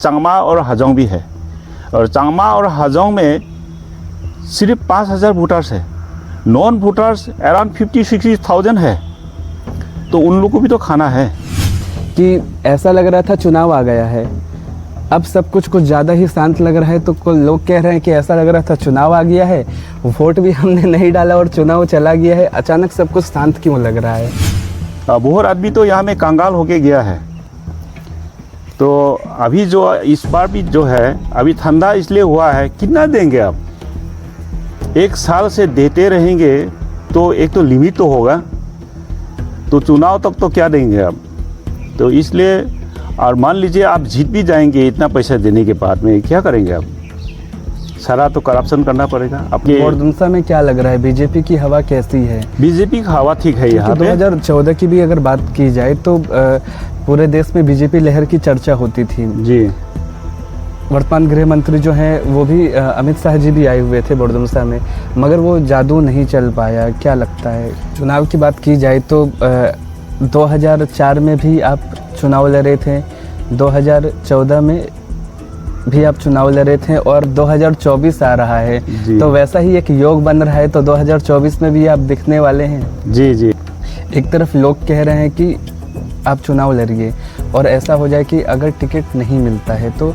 चांगमा और हाजोंग भी है, और चांगमा और हाजोंग में सिर्फ 5,000 वोटर्स है, नॉन वोटर्स अराउंड 50-60,000 है। तो उन लोगों को भी तो खाना है। कि ऐसा लग रहा था चुनाव आ गया है, अब सब कुछ ज़्यादा ही शांत लग रहा है, तो कुछ लोग कह रहे हैं कि ऐसा लग रहा था चुनाव आ गया है, वोट भी हमने नहीं डाला और चुनाव चला गया है, अचानक सब कुछ शांत क्यों लग रहा है? बहुत आदमी तो यहाँ में कंगाल होके गया है। तो अभी जो इस बार भी जो है, अभी ठंडा इसलिए हुआ है, कितना देंगे आप? 1 साल से देते रहेंगे तो एक तो लिमिट तो होगा, तो चुनाव तक तो क्या देंगे आप? तो इसलिए, और मान लीजिए आप जीत भी जाएंगे, इतना पैसा देने के बाद में क्या करेंगे आप? सारा तो करप्शन करना पड़ेगा। आपके बोरदुमसा में क्या लग रहा है, बीजेपी की हवा कैसी है? बीजेपी की हवा ठीक है यहाँ पे। 2014 की भी अगर बात की जाए तो पूरे देश में बीजेपी लहर की चर्चा होती थी जी। वर्तमान गृह मंत्री जो हैं वो भी अमित शाह जी भी आए हुए थे बोरदुमसा में, मगर वो जादू नहीं चल पाया। क्या लगता है? चुनाव की बात की जाए तो 2004 में भी आप चुनाव लड़े थे, 2014 में भी आप चुनाव लड़े थे, और 2024 आ रहा है, तो वैसा ही एक योग बन रहा है, तो 2024 में भी आप दिखने वाले हैं। जी जी। एक तरफ लोग कह रहे हैं कि आप चुनाव लड़िए, और ऐसा हो जाए कि अगर टिकट नहीं मिलता है तो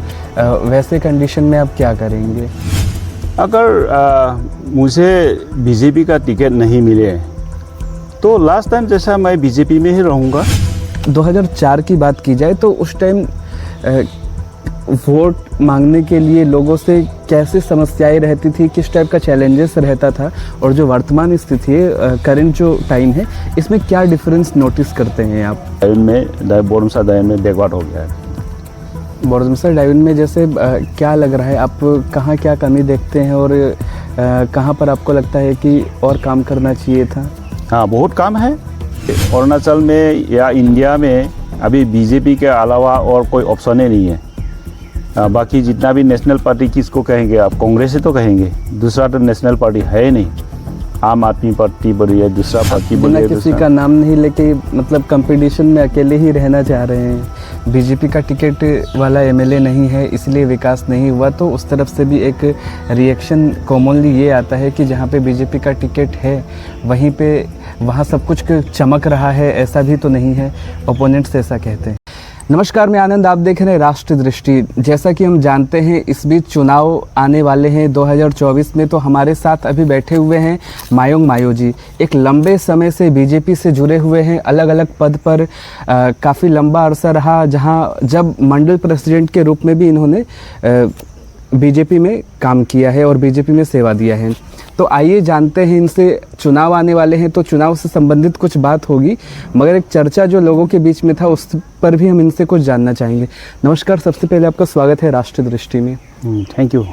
वैसे कंडीशन में आप क्या करेंगे? अगर मुझे बीजेपी का टिकट नहीं मिले तो लास्ट टाइम जैसा मैं बीजेपी में ही रहूँगा। 2004 की बात की जाए तो उस टाइम वोट मांगने के लिए लोगों से कैसे समस्याएं रहती थी, किस टाइप का चैलेंजेस रहता था, और जो वर्तमान स्थिति है, करंट जो टाइम है, इसमें क्या डिफरेंस नोटिस करते हैं आप? बोरदुमसा डायन में बैकवर्ड हो गया है। बोरदुमसा डायन में जैसे क्या लग रहा है, आप कहाँ क्या कमी देखते हैं, और कहाँ पर आपको लगता है कि और काम करना चाहिए था? हाँ, बहुत काम है। अरुणाचल में या इंडिया में अभी बीजेपी के अलावा और कोई ऑप्शन ही नहीं है। बाकी जितना भी नेशनल पार्टी किसको कहेंगे आप? कांग्रेस ही तो कहेंगे, दूसरा तो नेशनल पार्टी है ही नहीं। आम आदमी पार्टी बड़ी है, दूसरा पार्टी बड़ी है। किसी का नाम नहीं लेके मतलब कंपटीशन में अकेले ही रहना चाह रहे हैं। बीजेपी का टिकट वाला एमएलए नहीं है, इसलिए विकास नहीं हुआ, तो उस तरफ से भी एक रिएक्शन कॉमनली ये आता है कि जहाँ पे बीजेपी का टिकट है वहाँ सब कुछ चमक रहा है, ऐसा भी तो नहीं है। ओपोनेंट्स ऐसा कहते हैं। नमस्कार, मैं आनंद, आप देख रहे हैं राष्ट्रीय दृष्टि। जैसा कि हम जानते हैं इस बीच चुनाव आने वाले हैं 2024 में, तो हमारे साथ अभी बैठे हुए हैं मायोंग मायो जी। एक लंबे समय से बीजेपी से जुड़े हुए हैं, अलग अलग पद पर काफ़ी लंबा अरसा रहा, जब मंडल प्रेसिडेंट के रूप में भी इन्होंने बीजेपी में काम किया है और बीजेपी में सेवा दिया है। तो आइए जानते हैं इनसे, चुनाव आने वाले हैं तो चुनाव से संबंधित कुछ बात होगी, मगर एक चर्चा जो लोगों के बीच में था उस पर भी हम इनसे कुछ जानना चाहेंगे। नमस्कार, सबसे पहले आपका स्वागत है राष्ट्रीय दृष्टि में। Thank you.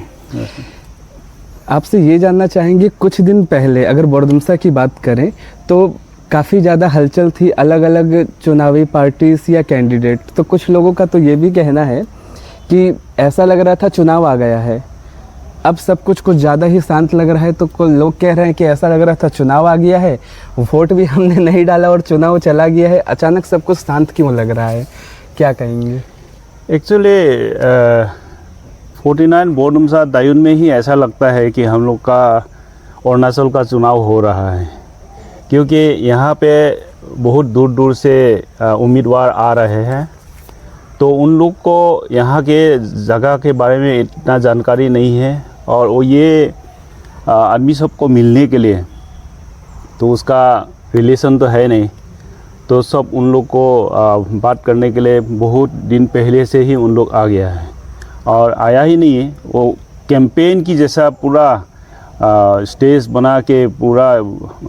आपसे ये जानना चाहेंगे, कुछ दिन पहले अगर बोरदुमसा की बात करें तो काफ़ी ज़्यादा हलचल थी, अलग अलग चुनावी पार्टीज या कैंडिडेट। तो कुछ लोगों का तो ये भी कहना है कि ऐसा लग रहा था चुनाव आ गया है, अब सब कुछ ज़्यादा ही शांत लग रहा है, तो लोग कह रहे हैं कि ऐसा लग रहा था चुनाव आ गया है, वोट भी हमने नहीं डाला और चुनाव चला गया है, अचानक सब कुछ शांत क्यों लग रहा है? क्या कहेंगे? एक्चुअली 49 बोरदुमसा डायुन में ही ऐसा लगता है कि हम लोग का अरुणाचल का चुनाव हो रहा है, क्योंकि यहाँ पे बहुत दूर दूर से उम्मीदवार आ रहे हैं, तो उन लोग को यहाँ के जगह के बारे में इतना जानकारी नहीं है, और वो ये आदमी सबको मिलने के लिए तो उसका रिलेशन तो है नहीं, तो सब उन लोग को बात करने के लिए बहुत दिन पहले से ही उन लोग आ गया है, और आया ही नहीं है, वो कैंपेन की जैसा पूरा स्टेज बना के पूरा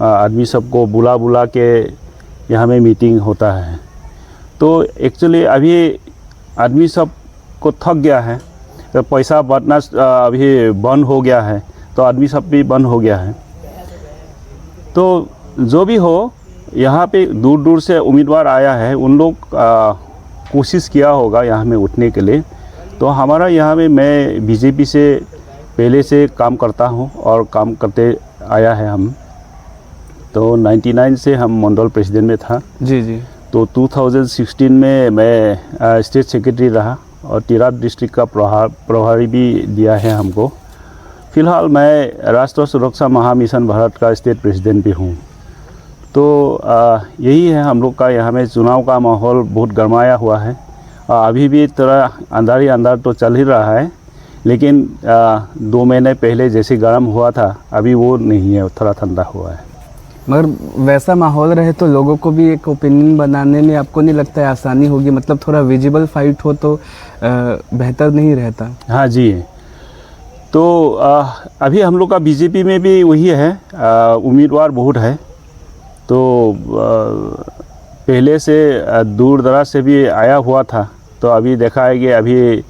आदमी सबको बुला के यहाँ में मीटिंग होता है। तो एक्चुअली अभी आदमी सब को थक गया है, तो पैसा बटना अभी बंद हो गया है, तो आदमी सब भी बंद हो गया है। तो जो भी हो, यहाँ पे दूर दूर से उम्मीदवार आया है, उन लोग कोशिश किया होगा यहाँ में उठने के लिए। तो हमारा यहाँ में, मैं बीजेपी से पहले से काम करता हूँ और काम करते आया है हम। तो 99 से हम मंडल प्रेसिडेंट में था। जी जी। तो 2016 में मैं स्टेट सेक्रेटरी रहा, और तिराप डिस्ट्रिक्ट का प्रभारी भी दिया है हमको। फ़िलहाल मैं राष्ट्रीय सुरक्षा महामिशन भारत का स्टेट प्रेसिडेंट भी हूँ। तो यही है हम लोग का यहाँ में चुनाव का माहौल बहुत गरमाया हुआ है। अभी भी थोड़ा अंदर तो चल ही रहा है, लेकिन 2 महीने पहले जैसे गर्म हुआ था अभी वो नहीं है, थोड़ा ठंडा हुआ है। मगर वैसा माहौल रहे तो लोगों को भी एक ओपिनियन बनाने में आपको नहीं लगता है आसानी होगी? मतलब थोड़ा विजिबल फाइट हो तो बेहतर नहीं रहता? हाँ जी। तो अभी हम लोग का बीजेपी में भी वही है, उम्मीदवार बहुत है। तो पहले से दूर दराज से भी आया हुआ था, तो अभी देखा है कि अभी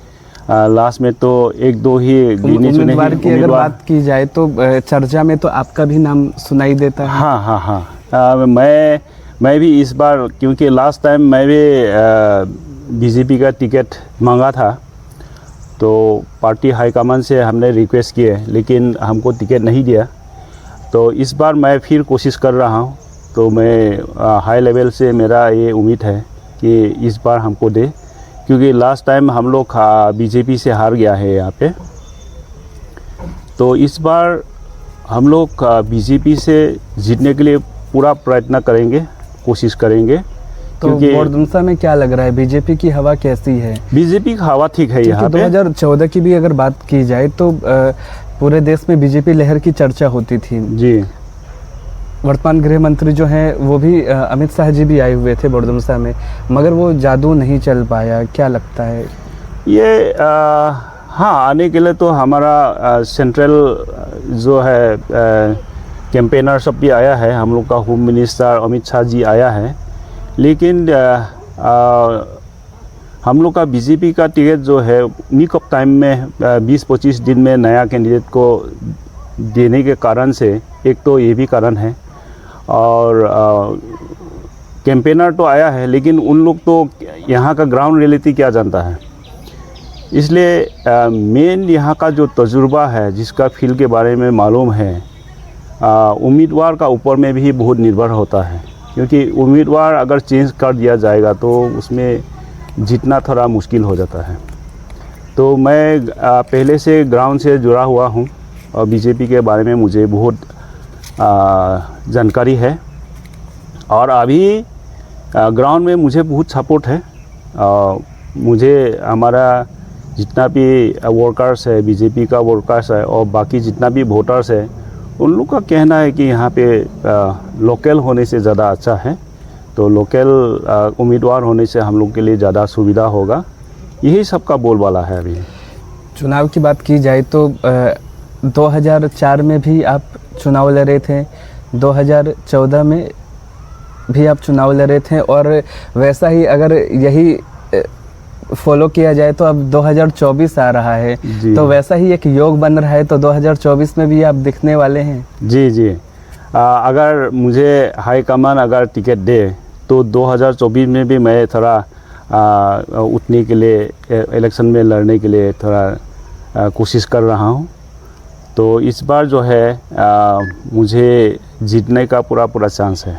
लास्ट में तो 1-2 ही गिने चुने उम्मीदवार की अगर बात की जाए तो चर्चा में तो आपका भी नाम सुनाई देता है। हाँ। मैं भी इस बार, क्योंकि लास्ट टाइम मैं भी बीजेपी का टिकट मांगा था, तो पार्टी हाईकमान से हमने रिक्वेस्ट किए, लेकिन हमको टिकट नहीं दिया। तो इस बार मैं फिर कोशिश कर रहा हूँ। तो मैं हाई लेवल से मेरा ये उम्मीद है कि इस बार हमको दे, क्योंकि लास्ट टाइम हम लोग बीजेपी से हार गया है यहाँ पे। तो इस बार हम लोग बीजेपी से जीतने के लिए पूरा प्रयत्न करेंगे, कोशिश करेंगे। तो बोरदुमसा में क्या लग रहा है, बीजेपी की हवा कैसी है? बीजेपी की हवा ठीक है यहाँ पे। 2014 की भी अगर बात की जाए तो पूरे देश में बीजेपी लहर की चर्चा होती थी जी। वर्तमान गृह मंत्री जो हैं वो भी अमित शाह जी भी आए हुए थे बोरदुमसा में, मगर वो जादू नहीं चल पाया। क्या लगता है ये? हाँ, आने के लिए तो हमारा सेंट्रल जो है कैंपेनर सब भी आया है, हम लोग का होम मिनिस्टर अमित शाह जी आया है, लेकिन हम लोग का बीजेपी का टिकट जो है निक ऑफ टाइम में 20-25 दिन में नया कैंडिडेट को देने के कारण से, एक तो ये भी कारण है। और कैंपेनर तो आया है, लेकिन उन लोग तो यहाँ का ग्राउंड रियलिटी क्या जानता है। इसलिए मेन यहाँ का जो तजुर्बा है, जिसका फील्ड के बारे में मालूम है, उम्मीदवार का ऊपर में भी बहुत निर्भर होता है। क्योंकि उम्मीदवार अगर चेंज कर दिया जाएगा तो उसमें जीतना थोड़ा मुश्किल हो जाता है। तो मैं पहले से ग्राउंड से जुड़ा हुआ हूँ और बीजेपी के बारे में मुझे बहुत जानकारी है, और अभी ग्राउंड में मुझे बहुत सपोर्ट है। मुझे हमारा जितना भी वर्कर्स है, बीजेपी का वर्कर्स है, और बाकी जितना भी वोटर्स है, उन लोग का कहना है कि यहाँ पे लोकल होने से ज़्यादा अच्छा है। तो लोकल उम्मीदवार होने से हम लोग के लिए ज़्यादा सुविधा होगा। यही सबका बोलबाला है। अभी चुनाव की बात की जाए तो 2004 में भी आप चुनाव लड़े थे, 2014 में भी आप चुनाव लड़े थे, और वैसा ही अगर यही फॉलो किया जाए तो अब 2024 आ रहा है, तो वैसा ही एक योग बन रहा है, तो 2024 में भी आप दिखने वाले हैं? जी। अगर मुझे हाई कमान अगर टिकट दे तो 2024 में भी मैं थोड़ा उठने के लिए, इलेक्शन में लड़ने के लिए थोड़ा कोशिश कर रहा हूँ। तो इस बार जो है मुझे जीतने का पूरा चांस है।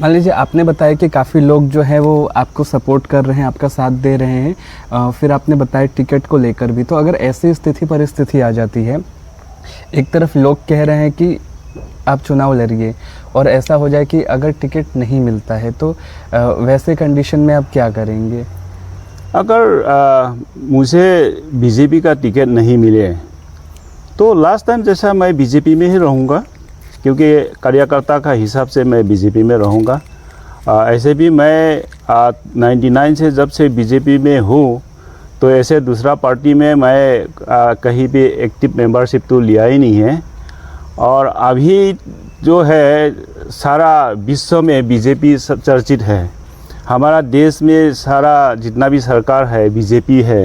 मान लीजिए आपने बताया कि काफ़ी लोग जो है वो आपको सपोर्ट कर रहे हैं, आपका साथ दे रहे हैं, फिर आपने बताया टिकट को लेकर भी। तो अगर ऐसी परिस्थिति आ जाती है, एक तरफ लोग कह रहे हैं कि आप चुनाव लड़िए, और ऐसा हो जाए कि अगर टिकट नहीं मिलता है, तो वैसे कंडीशन में आप क्या करेंगे? अगर मुझे बीजेपी का टिकट नहीं मिले तो लास्ट टाइम जैसा मैं बीजेपी में ही रहूँगा, क्योंकि कार्यकर्ता का हिसाब से मैं बीजेपी में रहूँगा। ऐसे भी मैं 99 से जब से बीजेपी में हूँ, तो ऐसे दूसरा पार्टी में मैं कहीं भी एक्टिव मेंबरशिप तो लिया ही नहीं है। और अभी जो है सारा विश्व में बीजेपी चर्चित है। हमारा देश में सारा जितना भी सरकार है बीजेपी है,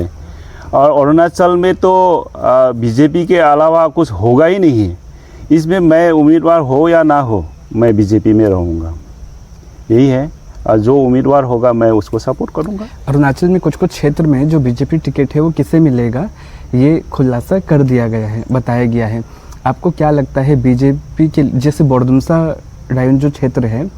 और अरुणाचल में तो बीजेपी के अलावा कुछ होगा ही नहीं है। इसमें मैं उम्मीदवार हो या ना हो, मैं बीजेपी में रहूँगा। यही है, और जो उम्मीदवार होगा मैं उसको सपोर्ट करूँगा। अरुणाचल में कुछ क्षेत्र में जो बीजेपी टिकट है वो किसे मिलेगा, ये खुलासा कर दिया गया है, बताया गया है। आपको क्या लगता है बीजेपी के, जैसे बोरदुमसा डायोन जो क्षेत्र है,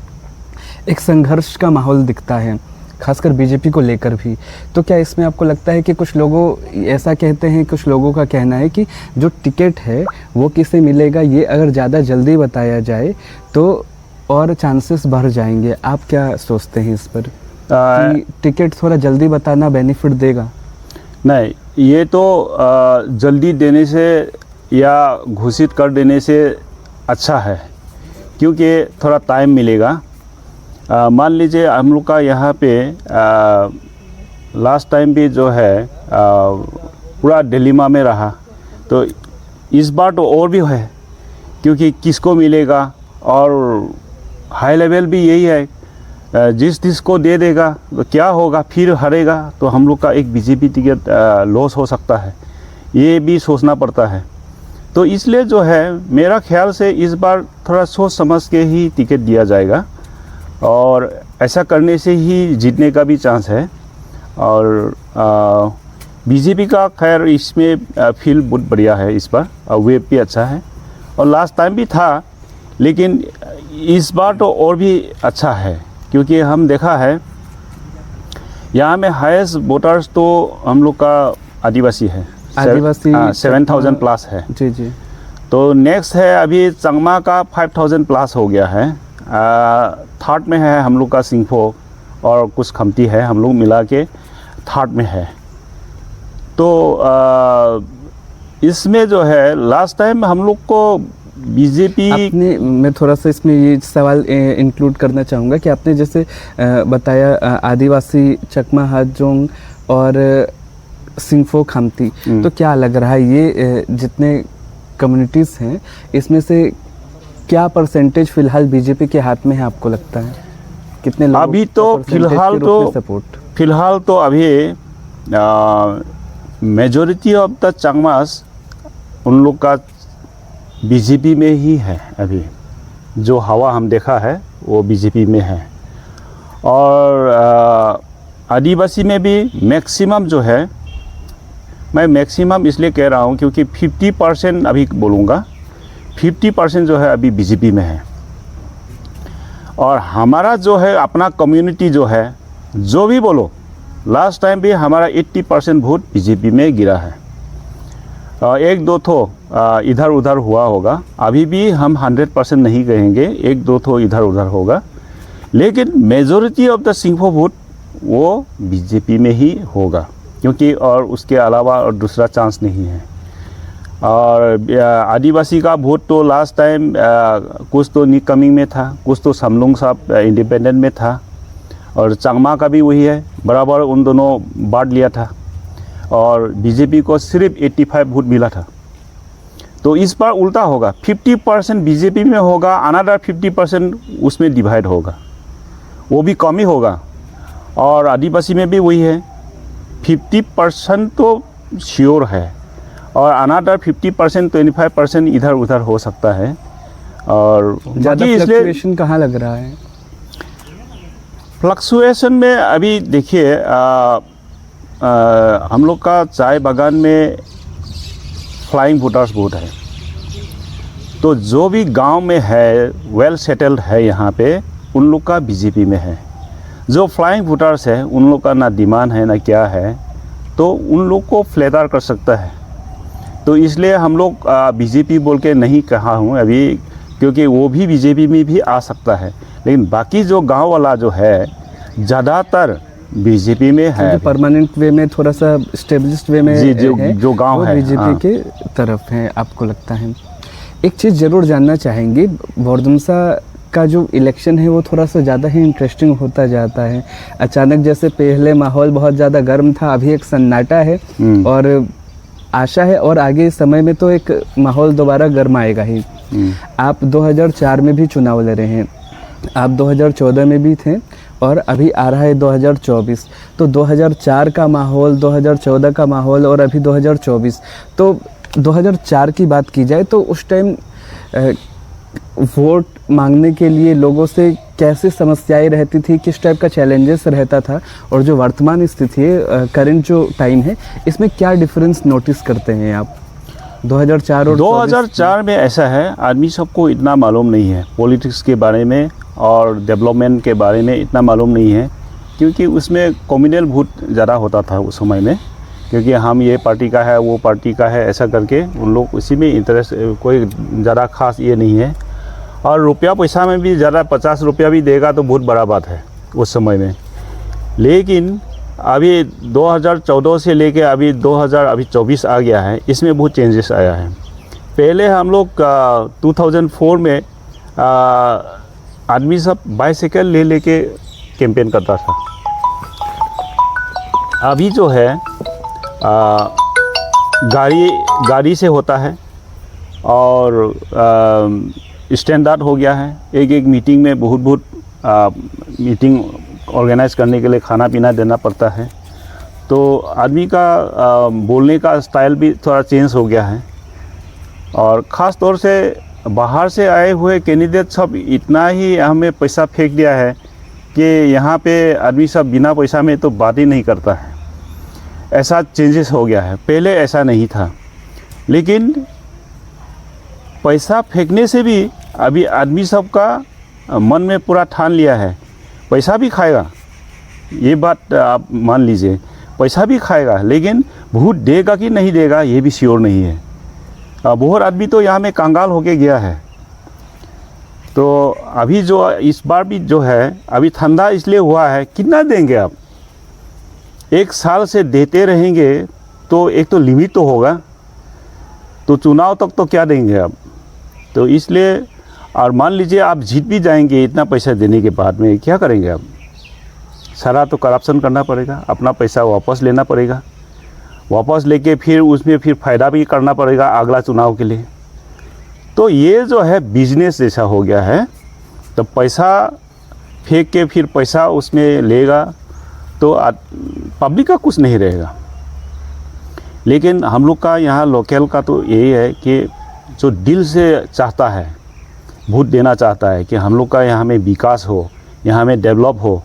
एक संघर्ष का माहौल दिखता है, खासकर बीजेपी को लेकर भी। तो क्या इसमें आपको लगता है कि कुछ लोगों ऐसा कहते हैं, कुछ लोगों का कहना है कि जो टिकट है वो किसे मिलेगा ये अगर ज़्यादा जल्दी बताया जाए तो और चांसेस बढ़ जाएंगे। आप क्या सोचते हैं इस पर कि टिकट थोड़ा जल्दी बताना बेनिफिट देगा? नहीं, ये तो जल्दी देने से या घोषित कर देने से अच्छा है, क्योंकि थोड़ा टाइम मिलेगा। मान लीजिए हम लोग का यहाँ पे लास्ट टाइम भी जो है पूरा डिलेमा में रहा, तो इस बार तो और भी है, क्योंकि किसको मिलेगा। और हाई लेवल भी यही है, जिसको दे देगा तो क्या होगा, फिर हारेगा तो हम लोग का एक बीजेपी टिकट लॉस हो सकता है, ये भी सोचना पड़ता है। तो इसलिए जो है मेरा ख्याल से इस बार थोड़ा सोच समझ के ही टिकट दिया जाएगा, और ऐसा करने से ही जीतने का भी चांस है। और बीजेपी का खैर इसमें फील बहुत बढ़िया है इस बार, और वेब भी अच्छा है, और लास्ट टाइम भी था, लेकिन इस बार तो और भी अच्छा है, क्योंकि हम देखा है यहाँ में हाईएस्ट वोटर्स तो हम लोग का आदिवासी है, 7,000 प्लस है। जी जी। तो नेक्स्ट है अभी चंगमा का 5,000 प्लस हो गया है। थर्ड में है हम लोग का सिंगफो और कुछ खमती है, हम लोग मिला के थर्ड में है। तो इसमें जो है लास्ट टाइम हम लोग को बीजेपी आपने, मैं थोड़ा सा इसमें ये सवाल इंक्लूड करना चाहूँगा कि आपने जैसे बताया आदिवासी चकमा हाजोंग और सिंगफो खामती, तो क्या लग रहा है ये जितने कम्युनिटीज़ हैं इसमें से क्या परसेंटेज फिलहाल बीजेपी के हाथ में है आपको लगता है? कितने लोग अभी तो फिलहाल तो अभी मेजॉरिटी ऑफ द चंगमास उन लोग का बीजेपी में ही है। अभी जो हवा हम देखा है वो बीजेपी में है, और आदिवासी में भी मैक्सिमम जो है, मैं मैक्सिमम इसलिए कह रहा हूँ क्योंकि 50% अभी बोलूँगा, 50% जो है अभी बीजेपी में है। और हमारा जो है अपना कम्युनिटी जो है, जो भी बोलो, लास्ट टाइम भी हमारा 80% वोट बीजेपी में गिरा है। एक दो थो इधर उधर हुआ होगा, अभी भी हम 100% नहीं कहेंगे, एक दो थो इधर उधर होगा, लेकिन majority of the Singpho vote वो बीजेपी में ही होगा, क्योंकि और उसके अलावा और दूसरा चांस नहीं है। और आदिवासी का वोट तो लास्ट टाइम कुछ तो निकमिंग में था, कुछ तो समलुंग साहब इंडिपेंडेंट में था, और चंगमा का भी वही है, बराबर उन दोनों बांट लिया था, और बीजेपी को सिर्फ 85 वोट मिला था। तो इस बार उल्टा होगा, 50% बीजेपी में होगा, अनदर 50% उसमें डिवाइड होगा, वो भी कम ही होगा। और आदिवासी में भी वही है, 50% तो श्योर है, और अनदर 50% 25% इधर उधर हो सकता है। और ज़्यादा फ्लक्चुएशन कहाँ लग रहा है? फ्लक्चुएशन में अभी देखिए हम लोग का चाय बागान में फ्लाइंग वोटर्स बहुत है, तो जो भी गांव में है वेल सेटल्ड है यहाँ पे, उन लोग का बीजेपी में है। जो फ्लाइंग वोटर्स है उन लोग का ना डिमांड है ना क्या है, तो उन लोग को फ्लेटर कर सकता है। तो इसलिए हम लोग बीजेपी बोल के नहीं कहा हूँ अभी, क्योंकि वो भी बीजेपी में भी आ सकता है, लेकिन बाकी जो गांव वाला जो है ज़्यादातर बीजेपी में है। जो परमानेंट वे में, थोड़ा सा स्टेब्लिश्ड वे में जी, जो गांव है बीजेपी के तरफ है, आपको लगता है? एक चीज़ ज़रूर जानना चाहेंगे, बोरदुमसा का जो इलेक्शन है वो थोड़ा सा ज़्यादा ही इंटरेस्टिंग होता जाता है। अचानक जैसे पहले माहौल बहुत ज़्यादा गर्म था, अभी एक सन्नाटा है, और आशा है और आगे समय में तो एक माहौल दोबारा गर्म आएगा ही। आप 2004 में भी चुनाव लड़े हैं, आप 2014 में भी थे, और अभी आ रहा है 2024। तो 2004 का माहौल, 2014 का माहौल और अभी 2024, तो 2004 की बात की जाए तो उस टाइम वोट मांगने के लिए लोगों से कैसे समस्याएं रहती थी, किस टाइप का चैलेंजेस रहता था, और जो वर्तमान स्थिति है, करंट जो टाइम है, इसमें क्या डिफरेंस नोटिस करते हैं आप 2004 और 2004 में? ऐसा है, आदमी सबको इतना मालूम नहीं है पॉलिटिक्स के बारे में और डेवलपमेंट के बारे में, इतना मालूम नहीं है, क्योंकि उसमें कम्युनल वोट ज़्यादा होता था उस समय में, क्योंकि हम ये पार्टी का है वो पार्टी का है ऐसा करके उन लोग उसी में इंटरेस्ट, कोई ज़्यादा खास ये नहीं है। और रुपया पैसा में भी ज़्यादा 50 रुपया भी देगा तो बहुत बड़ा बात है उस समय में। लेकिन अभी 2014 से लेके अभी 2024 आ गया है, इसमें बहुत चेंजेस आया है। पहले हम लोग 2004 में आदमी सब बाइसाइकिल ले लेके कैंपेन करता था। अभी जो है गाड़ी से होता है और स्टैंडर्ड हो गया है। एक मीटिंग में बहुत मीटिंग ऑर्गेनाइज करने के लिए खाना पीना देना पड़ता है, तो आदमी का बोलने का स्टाइल भी थोड़ा चेंज हो गया है। और ख़ास तौर से बाहर से आए हुए कैंडिडेट सब इतना ही हमें पैसा फेंक दिया है कि यहाँ पे आदमी सब बिना पैसा में तो बात ही नहीं करता है। ऐसा चेंजेस हो गया है, पहले ऐसा नहीं था। लेकिन पैसा फेंकने से भी अभी आदमी सब का मन में पूरा ठान लिया है, पैसा भी खाएगा, ये बात आप मान लीजिए, पैसा भी खाएगा, लेकिन वोट देगा कि नहीं देगा ये भी श्योर नहीं है। बहुत आदमी तो यहाँ में कंगाल होके गया है। तो अभी जो इस बार भी जो है अभी ठंडा इसलिए हुआ है, कितना देंगे आप? एक साल से देते रहेंगे तो एक तो लिमिट तो होगा, तो चुनाव तक तो क्या देंगे आप? तो इसलिए, और मान लीजिए आप जीत भी जाएंगे इतना पैसा देने के बाद में, क्या करेंगे आप? सारा तो करप्शन करना पड़ेगा, अपना पैसा वापस लेना पड़ेगा, वापस लेके फिर उसमें फिर फ़ायदा भी करना पड़ेगा अगला चुनाव के लिए। तो ये जो है बिजनेस जैसा हो गया है। तो पैसा फेंक के फिर पैसा उसमें लेगा तो पब्लिक का कुछ नहीं रहेगा। लेकिन हम लोग का यहाँ लोकल का तो यही है कि जो दिल से चाहता है, वोट देना चाहता है कि हम लोग का यहाँ में विकास हो, यहाँ में डेवलप हो,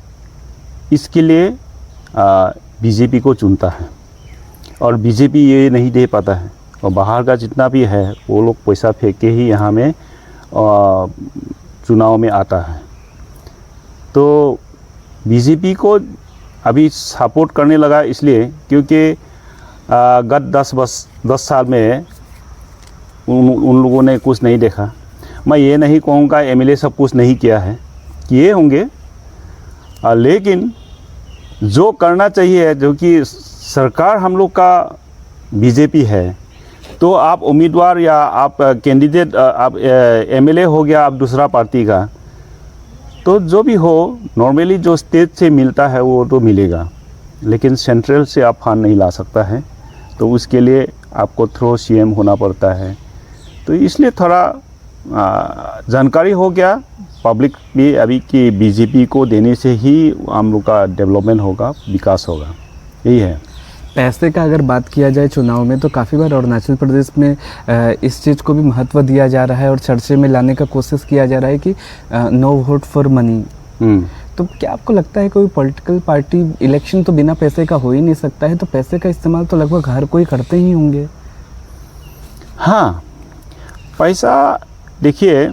इसके लिए बीजेपी को चुनता है। और बीजेपी ये नहीं दे पाता है, और बाहर का जितना भी है वो लोग पैसा फेंक के ही यहाँ में चुनाव में आता है। तो बीजेपी को अभी सपोर्ट करने लगा इसलिए क्योंकि गत 10 साल में उन लोगों ने कुछ नहीं देखा। मैं ये नहीं कहूँगा एमएलए सब कुछ नहीं किया है, किए होंगे, लेकिन जो करना चाहिए, जो कि सरकार हम लोग का बीजेपी है, तो आप उम्मीदवार या आप कैंडिडेट, आप एमएलए हो गया आप दूसरा पार्टी का, तो जो भी हो नॉर्मली जो स्टेट से मिलता है वो तो मिलेगा, लेकिन सेंट्रल से आप फंड नहीं ला सकता है। तो उसके लिए आपको थ्रो सीएम होना पड़ता है। तो इसलिए थोड़ा जानकारी हो गया पब्लिक भी अभी कि बीजेपी को देने से ही हम लोग का डेवलपमेंट होगा, विकास होगा, यही है। पैसे का अगर बात किया जाए चुनाव में, तो काफ़ी बार अरुणाचल प्रदेश में इस चीज़ को भी महत्व दिया जा रहा है और चर्चे में लाने का कोशिश किया जा रहा है कि नो वोट फॉर मनी। तो क्या आपको लगता है कोई पॉलिटिकल पार्टी, इलेक्शन तो बिना पैसे का हो ही नहीं सकता है, तो पैसे का इस्तेमाल तो लगभग हर कोई करते ही होंगे? हाँ, पैसा देखिए,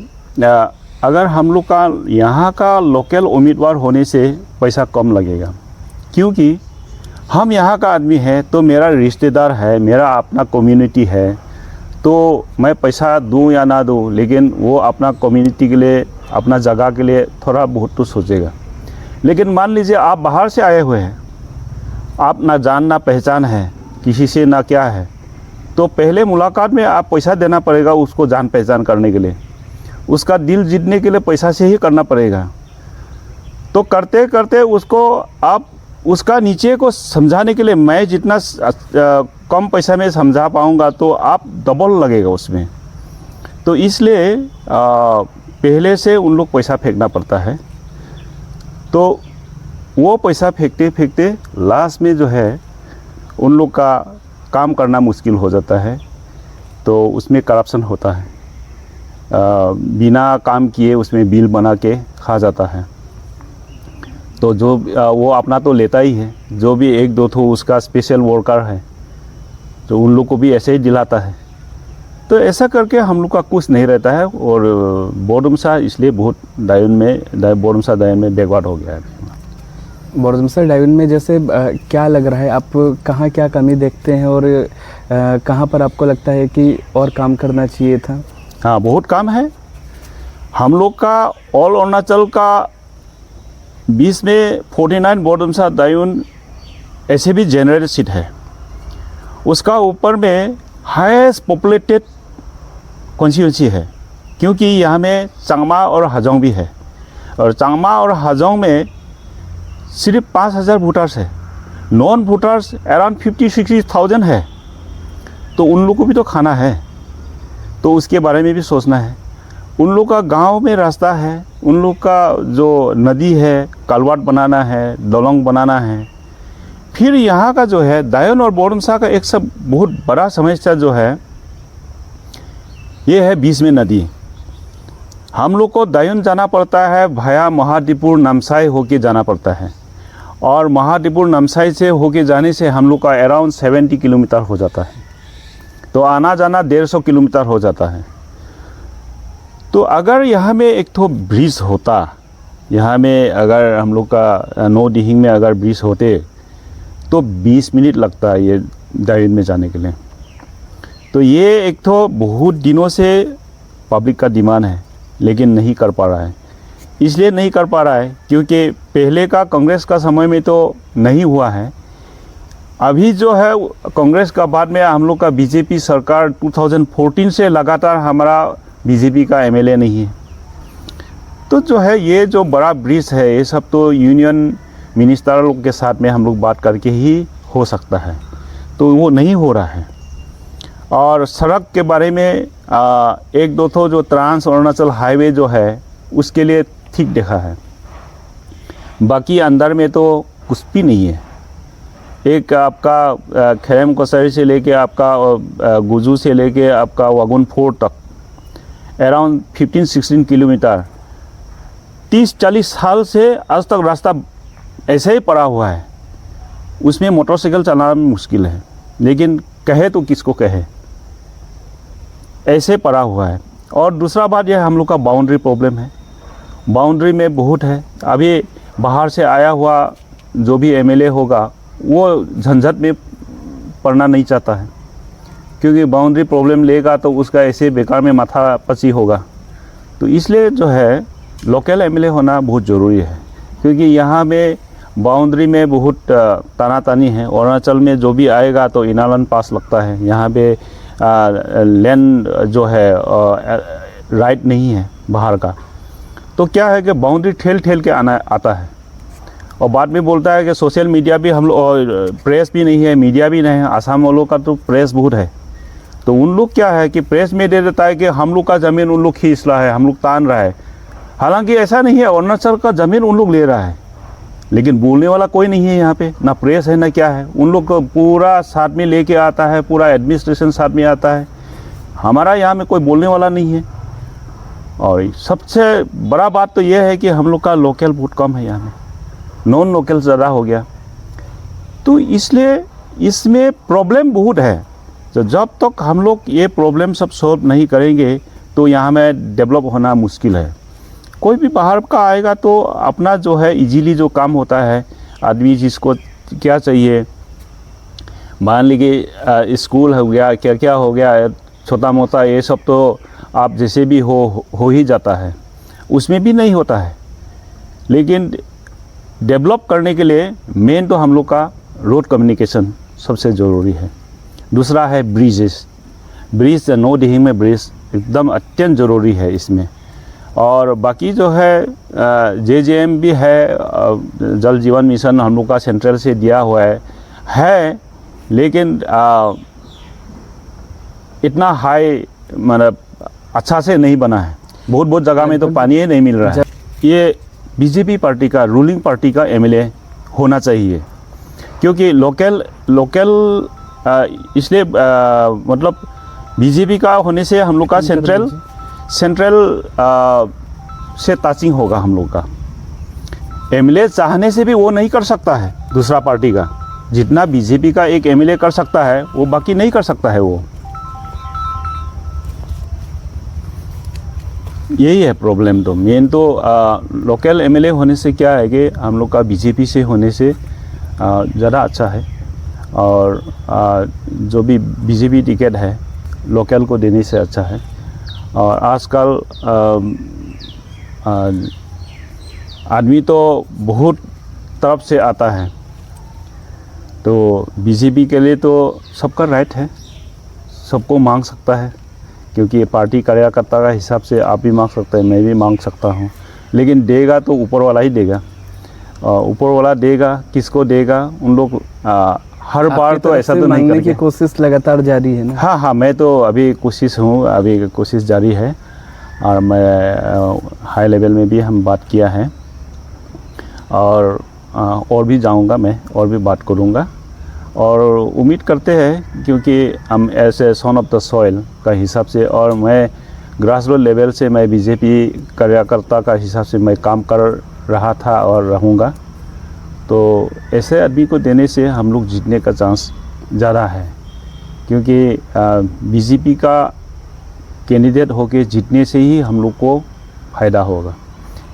अगर हम लोग का यहाँ का लोकल उम्मीदवार होने से पैसा कम लगेगा, क्योंकि हम यहाँ का आदमी है, तो मेरा रिश्तेदार है, मेरा अपना कम्युनिटी है, तो मैं पैसा दूँ या ना दूँ, लेकिन वो अपना कम्युनिटी के लिए, अपना जगह के लिए थोड़ा बहुत तो सोचेगा। लेकिन मान लीजिए आप बाहर से आए हुए हैं, आप ना जान ना पहचान है किसी से, ना क्या है, तो पहले मुलाकात में आप पैसा देना पड़ेगा उसको जान पहचान करने के लिए, उसका दिल जीतने के लिए पैसा से ही करना पड़ेगा। तो करते करते उसको आप उसका नीचे को समझाने के लिए, मैं जितना कम पैसा में समझा पाऊंगा तो आप डबल लगेगा उसमें। तो इसलिए पहले से उन लोग पैसा फेंकना पड़ता है। तो वो पैसा फेंकते फेंकते लास्ट में जो है उन लोग का काम करना मुश्किल हो जाता है, तो उसमें करप्शन होता है। बिना काम किए उसमें बिल बना के खा जाता है। तो जो वो अपना तो लेता ही है, जो भी एक दो ठो उसका स्पेशल वर्कर है तो उन लोग को भी ऐसे ही दिलाता है। तो ऐसा करके हम लोग का कुछ नहीं रहता है, और बोडुमसा इसलिए बहुत बोडुमसा दायन में बैकवर्ड हो गया है। बोरदुमसा डायोन में जैसे क्या लग रहा है, आप कहाँ क्या कमी देखते हैं और कहाँ पर आपको लगता है कि और काम करना चाहिए था? हाँ, बहुत काम है। हम लोग का ऑल अरुणाचल का 20 में 49 बोरदुमसा डायोन ऐसे भी जनरल सीट है। उसका ऊपर में हाईएस्ट पॉपुलेटेड कॉन्स्टिट्यूंसी है, क्योंकि यहाँ में चांगमा और हाजोंग भी है, और चांगमा और हाजोंग में सिर्फ 5000 वोटर्स है। नॉन वोटर्स अराउंड 50-60,000 है। तो उन लोग को भी तो खाना है, तो उसके बारे में भी सोचना है। उन लोग का गांव में रास्ता है, उन लोग का जो नदी है कालवाट बनाना है, दलोंग बनाना है। फिर यहाँ का जो है डायोन और बोरदुमसा का एक सब बहुत बड़ा समस्या जो है ये है बीच में नदी। हम लोग को डायोन जाना पड़ता है भाया महादीपुर नामसाई होके जाना पड़ता है, और महादीपुर नामसाई से होके जाने से हम लोग का अराउंड 70 किलोमीटर हो जाता है। तो आना जाना 150 किलोमीटर हो जाता है। तो अगर यहाँ में एक तो ब्रिज होता, यहाँ में अगर हम लोग का नो डिहिंग में अगर ब्रिज होते तो 20 मिनट लगता है ये डायोन में जाने के लिए। तो ये एक तो बहुत दिनों से पब्लिक का डिमांड है, लेकिन नहीं कर पा रहा है। इसलिए नहीं कर पा रहा है क्योंकि पहले का कांग्रेस का समय में तो नहीं हुआ है। अभी जो है कांग्रेस का बाद में हम लोग का बीजेपी सरकार 2014 से लगातार हमारा बीजेपी का एमएलए नहीं है। तो जो है ये जो बड़ा ब्रिज है ये सब तो यूनियन मिनिस्टर लोग के साथ में हम लोग बात करके ही हो सकता है, तो वो नहीं हो रहा है। और सड़क के बारे में एक दो तो जो ट्रांस अरुणाचल हाईवे जो है उसके लिए ठीक देखा है, बाकी अंदर में तो कुछ भी नहीं है। एक आपका खैम कोसरी से लेके आपका गुजू से लेके आपका वागुन फोर्ट तक अराउंड 15-16 किलोमीटर 30-40 साल से आज तक रास्ता ऐसे ही पड़ा हुआ है। उसमें मोटरसाइकिल चलाना मुश्किल है, लेकिन कहे तो किसको कहे, ऐसे पड़ा हुआ है। और दूसरा बात यह हम लोग का बाउंड्री प्रॉब्लम है। बाउंड्री में बहुत है। अभी बाहर से आया हुआ जो भी एमएलए होगा वो झंझट में पड़ना नहीं चाहता है, क्योंकि बाउंड्री प्रॉब्लम लेगा तो उसका ऐसे बेकार में माथा पची होगा। तो इसलिए जो है लोकल एमएलए होना बहुत ज़रूरी है, क्योंकि यहाँ में बाउंड्री में बहुत तानातानी है। अरुणाचल में जो भी आएगा तो इनालन पास लगता है, यहाँ पे लैंड जो है राइट नहीं है बाहर का। तो क्या है कि बाउंड्री ठेल के आता है, और बाद में बोलता है कि सोशल मीडिया भी हम लोग, प्रेस भी नहीं है, मीडिया भी नहीं है। आसाम वालों का तो प्रेस बहुत है, तो उन लोग क्या है कि प्रेस में दे देता है कि हम लोग का ज़मीन उन लोग खींच रहा है, हम लोग तान रहा है। हालांकि ऐसा नहीं है, अरुणाचल का ज़मीन उन लोग ले रहा है, लेकिन बोलने वाला कोई नहीं है यहाँ पे, ना प्रेस है ना क्या है। उन लोग को पूरा साथ में लेके आता है, पूरा एडमिनिस्ट्रेशन साथ में आता है। हमारा यहाँ में कोई बोलने वाला नहीं है। और सबसे बड़ा बात तो यह है कि हम लोग का लोकल बहुत कम है, यहाँ में नॉन लोकल ज़्यादा हो गया। तो इसलिए इसमें प्रॉब्लम बहुत है। तो जब तक हम लोग ये प्रॉब्लम सब सॉल्व नहीं करेंगे तो यहाँ में डेवलप होना मुश्किल है। कोई भी बाहर का आएगा तो अपना जो है इजीली जो काम होता है, आदमी जिसको क्या चाहिए, मान लीजिए स्कूल हो गया, क्या क्या हो गया, छोटा मोटा ये सब तो आप जैसे भी हो ही जाता है, उसमें भी नहीं होता है। लेकिन डेवलप करने के लिए मेन तो हम लोग का रोड कम्युनिकेशन सबसे ज़रूरी है। दूसरा है ब्रिजेस। ब्रिज नो डिहिंग में ब्रिज एकदम अत्यंत ज़रूरी है इसमें। और बाकी जो है JJM भी है, जल जीवन मिशन हम लोग का सेंट्रल से दिया हुआ है, लेकिन इतना हाई मतलब अच्छा से नहीं बना है। बहुत जगह में तो पानी ही नहीं मिल रहा है। ये बीजेपी पार्टी का, रूलिंग पार्टी का एमएलए होना चाहिए, क्योंकि लोकल इसलिए मतलब बीजेपी का होने से हम लोग का सेंट्रल से टचिंग होगा हम लोग का। एमएलए चाहने से भी वो नहीं कर सकता है दूसरा पार्टी का। जितना बीजेपी का एक एमएलए कर सकता है वो बाकी नहीं कर सकता है वो। यही है प्रॉब्लम। तो मेन तो लोकल एमएलए होने से क्या है कि हम लोग का बीजेपी से होने से ज़्यादा अच्छा है, और जो भी बीजेपी टिकट है लोकल को देने से अच्छा है। और आजकल आदमी तो बहुत तरफ से आता है, तो बीजेपी के लिए तो सबका राइट है, सबको मांग सकता है, क्योंकि ये पार्टी कार्यकर्ता का हिसाब से आप भी मांग सकते हैं, मैं भी मांग सकता हूँ, लेकिन देगा तो ऊपर वाला ही देगा। ऊपर वाला देगा, किसको देगा उन लोग हर बार तो ऐसा तो नहीं करेंगे। की कोशिश लगातार जारी है ना? हाँ, मैं तो अभी कोशिश हूँ, अभी कोशिश जारी है, और मैं हाई लेवल में भी हम बात किया है, और भी जाऊँगा मैं, और भी बात करूँगा, और उम्मीद करते हैं क्योंकि हम ऐसे सन ऑफ द सॉइल का हिसाब से, और मैं ग्रास रूट लेवल से मैं बीजेपी कार्यकर्ता का हिसाब से मैं काम कर रहा था और रहूँगा, तो ऐसे आदमी को देने से हम लोग जीतने का चांस ज़्यादा है, क्योंकि बीजेपी का कैंडिडेट होके जीतने से ही हम लोग को फ़ायदा होगा।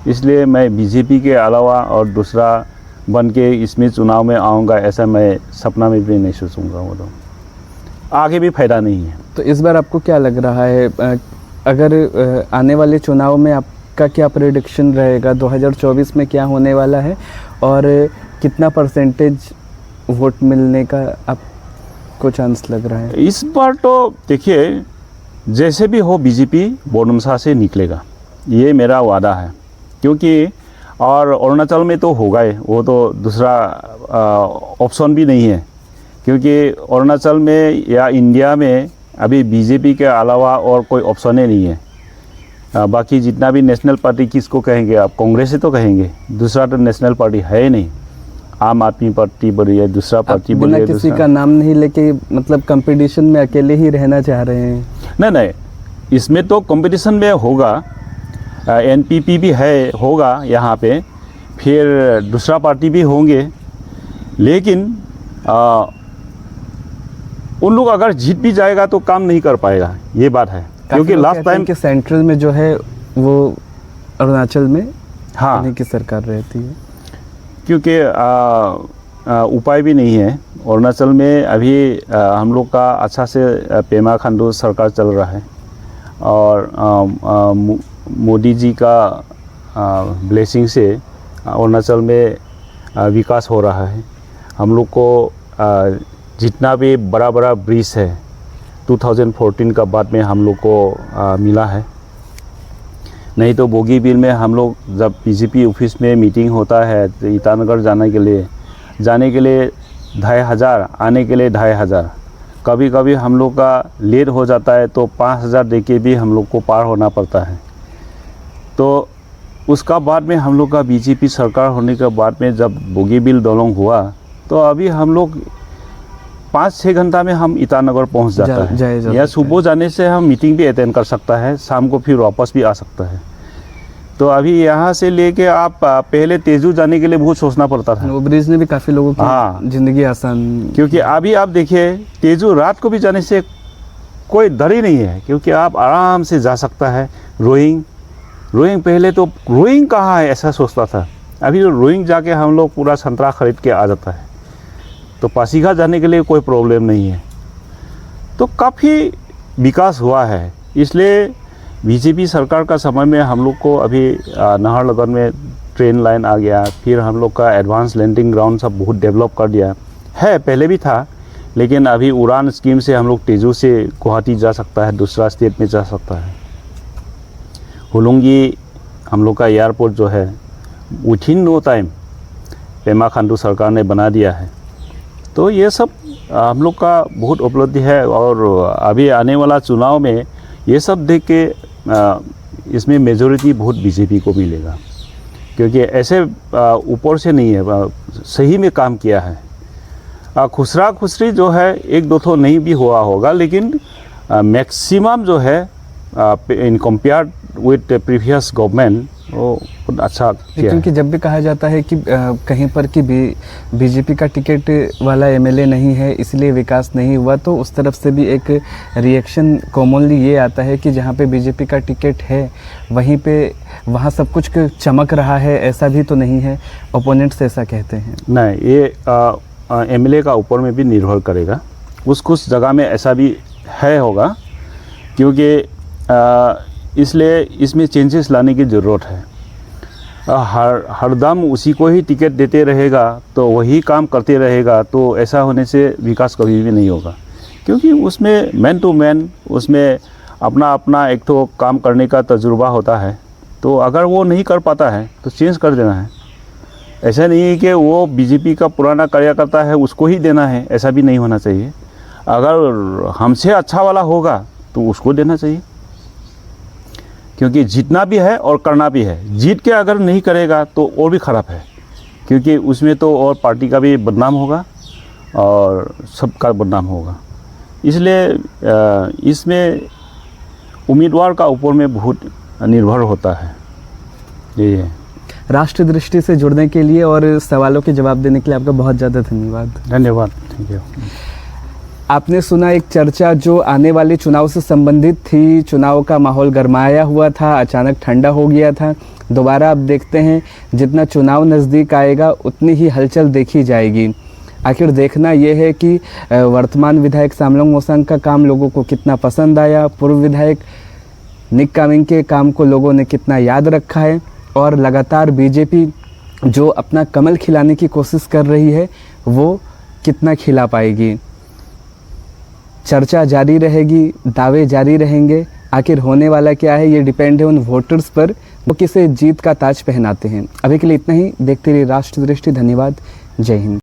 इसलिए मैं बीजेपी के अलावा और दूसरा बन के इसमें चुनाव में आऊँगा, ऐसा मैं सपना में भी नहीं सोचूंगा। वो तो आगे भी फ़ायदा नहीं है। तो इस बार आपको क्या लग रहा है, अगर आने वाले चुनाव में आपका क्या प्रेडिक्शन रहेगा, 2024 में क्या होने वाला है, और कितना परसेंटेज वोट मिलने का आपको चांस लग रहा है? इस बार तो देखिए, जैसे भी हो बीजेपी बोडुमसा से निकलेगा, ये मेरा वादा है, क्योंकि और अरुणाचल में तो होगा ही, वो तो दूसरा ऑप्शन भी नहीं है, क्योंकि अरुणाचल में या इंडिया में अभी बीजेपी के अलावा और कोई ऑप्शन ही नहीं है। बाकी जितना भी नेशनल पार्टी किसको कहेंगे आप, कांग्रेस से तो कहेंगे, दूसरा तो नेशनल पार्टी है ही नहीं। आम आदमी पार्टी बोलिए, दूसरा पार्टी बोलिए, किसी का नाम नहीं लेके मतलब कंपटीशन में अकेले ही रहना चाह रहे हैं? नहीं, इसमें तो कंपटीशन में होगा, एनपीपी भी है, होगा यहाँ पे, फिर दूसरा पार्टी भी होंगे, लेकिन उन लोग अगर जीत भी जाएगा तो काम नहीं कर पाएगा, ये बात है। क्योंकि लास्ट टाइम के सेंट्रल में जो है वो अरुणाचल में हाँ की सरकार रहती है, क्योंकि उपाय भी नहीं है। अरुणाचल में अभी हम लोग का अच्छा से पेमा खांडू सरकार चल रहा है, और मोदी जी का ब्लेसिंग से अरुणाचल में विकास हो रहा है। हम लोग को जितना भी बड़ा बड़ा ब्रिज है 2014 का बाद में हम लोग को मिला है, नहीं तो बोगीबिल में हम लोग जब बीजेपी ऑफिस में मीटिंग होता है तो ईटानगर जाने के लिए 2500, आने के लिए 2500, कभी कभी हम लोग का लेट हो जाता है तो 5000 दे के भी हम लोग को पार होना पड़ता है। तो उसका बाद में हम लोग का बीजेपी सरकार होने के बाद में जब बोगीबिल दोलोंग हुआ, तो अभी हम लोग 5-6 घंटा में हम ईटानगर पहुंच जाता है, या सुबह जाने से हम मीटिंग भी अटेंड कर सकता है, शाम को फिर वापस भी आ सकता है। तो अभी यहाँ से लेके आप पहले तेजू जाने के लिए बहुत सोचना पड़ता था। वो ब्रिज ने भी काफ़ी लोगों की ज़िंदगी आसान, क्योंकि अभी आप देखिए तेजू रात को भी जाने से कोई डर ही नहीं है, क्योंकि आप आराम से जा सकता है। रोइंग पहले तो रोइंग कहाँ है ऐसा सोचता था, अभी रोइंग जाके हम लोग पूरा संतरा खरीद के आ जाता है। तो पासीघाट जाने के लिए कोई प्रॉब्लम नहीं है। तो काफ़ी विकास हुआ है, इसलिए बीजेपी सरकार का समय में हम लोग को अभी नाहरलगुन में ट्रेन लाइन आ गया, फिर हम लोग का एडवांस लैंडिंग ग्राउंड सब बहुत डेवलप कर दिया है, पहले भी था, लेकिन अभी उड़ान स्कीम से हम लोग तेजू से गुवाहाटी जा सकता है, दूसरा स्टेट में जा सकता है। होलोंगी हम लोग का एयरपोर्ट जो है within no time Pema Khandu सरकार ने बना दिया है। तो ये सब हम लोग का बहुत उपलब्धि है, और अभी आने वाला चुनाव में ये सब देख के इसमें मेजॉरिटी बहुत बीजेपी को मिलेगा, क्योंकि ऐसे ऊपर से नहीं है, सही में काम किया है। खुसरा खुसरी जो है 1-2 तो नहीं भी हुआ होगा, लेकिन मैक्सिमम जो है in compare with previous government वो बहुत अच्छा किया क्योंकि है। जब भी कहा जाता है कि कहीं पर कि बीजेपी का टिकट वाला एमएलए नहीं है इसलिए विकास नहीं हुआ, तो उस तरफ से भी एक रिएक्शन कॉमनली ये आता है कि जहाँ पे बीजेपी का टिकट है वहीं पे वहाँ सब कुछ चमक रहा है, ऐसा भी तो नहीं है। ओपोनेंट्स ऐसा कहते हैं। नहीं, ये एमएलए का ऊपर में भी निर्भर करेगा। कुछ जगह में ऐसा भी है होगा, क्योंकि इसलिए इसमें चेंजेस लाने की ज़रूरत है। हरदम उसी को ही टिकट देते रहेगा तो वही काम करते रहेगा, तो ऐसा होने से विकास कभी भी नहीं होगा। क्योंकि उसमें मैन टू मैन उसमें अपना अपना एक तो काम करने का तजुर्बा होता है, तो अगर वो नहीं कर पाता है तो चेंज कर देना है। ऐसा नहीं है कि वो बीजेपी का पुराना कार्यकर्ता है उसको ही देना है, ऐसा भी नहीं होना चाहिए। अगर हमसे अच्छा वाला होगा तो उसको देना चाहिए, क्योंकि जीतना भी है और करना भी है। जीत के अगर नहीं करेगा तो और भी ख़राब है, क्योंकि उसमें तो और पार्टी का भी बदनाम होगा और सबका बदनाम होगा। इसलिए इसमें उम्मीदवार का ऊपर में बहुत निर्भर होता है। ये है। राष्ट्र दृष्टि से जुड़ने के लिए और सवालों के जवाब देने के लिए आपका बहुत ज़्यादा धन्यवाद। धन्यवाद। Thank you. आपने सुना एक चर्चा जो आने वाले चुनाव से संबंधित थी। चुनाव का माहौल गरमाया हुआ था, अचानक ठंडा हो गया था। दोबारा अब देखते हैं जितना चुनाव नज़दीक आएगा उतनी ही हलचल देखी जाएगी। आखिर देखना यह है कि वर्तमान विधायक सामलोंग मोसांग का काम लोगों को कितना पसंद आया, पूर्व विधायक निक कामिंग के काम को लोगों ने कितना याद रखा है, और लगातार बीजेपी जो अपना कमल खिलाने की कोशिश कर रही है वो कितना खिला पाएगी। चर्चा जारी रहेगी, दावे जारी रहेंगे। आखिर होने वाला क्या है ये डिपेंड है उन वोटर्स पर, वो किसे जीत का ताज पहनाते हैं। अभी के लिए इतना ही। देखते रहिए राष्ट्र दृष्टि। धन्यवाद। जय हिंद।